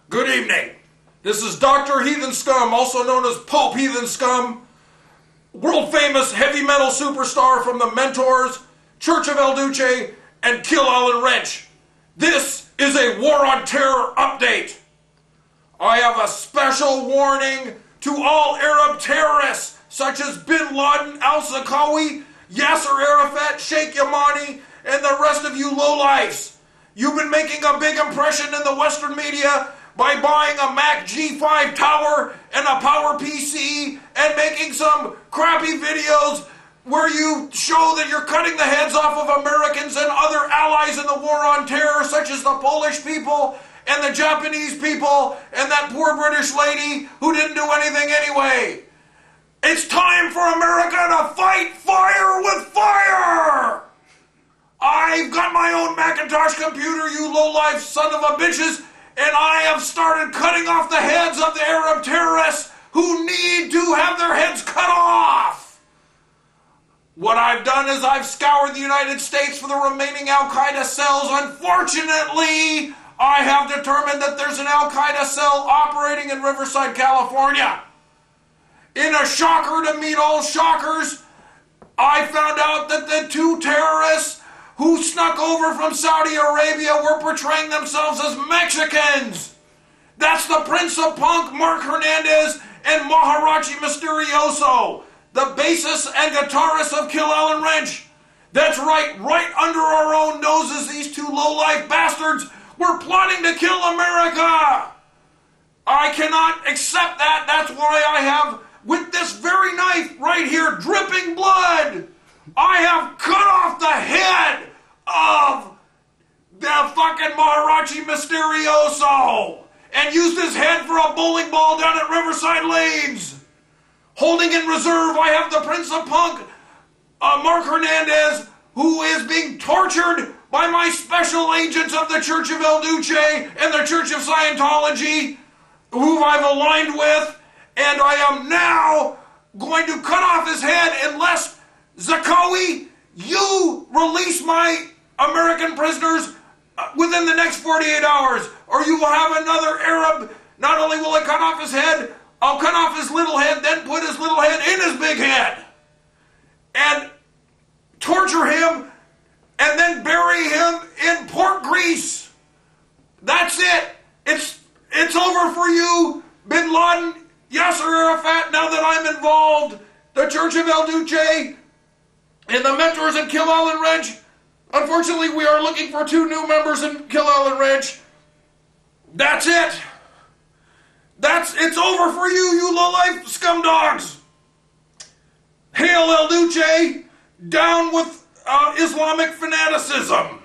Good evening. This is Dr. Heathen Scum, also known as Pope Heathen Scum, world famous heavy metal superstar from the Mentors, Church of El Duce, and Kill Alan Wrench. This is a War on Terror update. I have a special warning to all Arab terrorists such as Bin Laden, al-Zarqawi, Yasser Arafat, Sheikh Yamani, and the rest of you lowlifes. You've been making a big impression in the Western media by buying a Mac G5 tower and a Power PC and making some crappy videos where you show that you're cutting the heads off of Americans and other allies in the war on terror, such as the Polish people and the Japanese people and that poor British lady who didn't do anything anyway. It's time for America to fight fire with fire! I've got my own Macintosh computer, you low-life son of a bitches, and I have started cutting off the heads of the Arab terrorists who need to have their heads cut off. What I've done is I've scoured the United States for the remaining Al-Qaeda cells. Unfortunately, I have determined that there's an Al-Qaeda cell operating in Riverside, California. In a shocker to meet all shockers, I found out that the two terrorists who snuck over from Saudi Arabia were portraying themselves as Mexicans. That's the Prince of Punk, Mark Hernandez, and Maharaji Mysterioso, the bassist and guitarist of Kill Alan Wrench. That's right under our own noses, these two low-life bastards were plotting to kill America. I cannot accept that. That's why I have, with this very knife right here, dripping blood, I have cut off the head of the fucking Maharaji Mysterioso and used his head for a bowling ball down at Riverside Lanes. Holding in reserve, I have the Prince of Punk, Mark Hernandez, who is being tortured by my special agents of the Church of El Duce and the Church of Scientology, who I've aligned with, and I am now going to cut off his head unless, Zarqawi, you release my American prisoners within the next 48 hours, or you will have another Arab. Not only will I cut off his head, I'll cut off his little head, then put his little head in his big head, and torture him, and then bury him in pork grease. That's it. It's over for you, Bin Laden, Yasser Arafat, now that I'm involved. The Church of El Duce and the Mentors in Kill Alan Wrench. Unfortunately, we are looking for 2 new members in Kill Alan Wrench. That's it. It's over for you, you low-life scum dogs. Hail El Duce, down with Islamic fanaticism.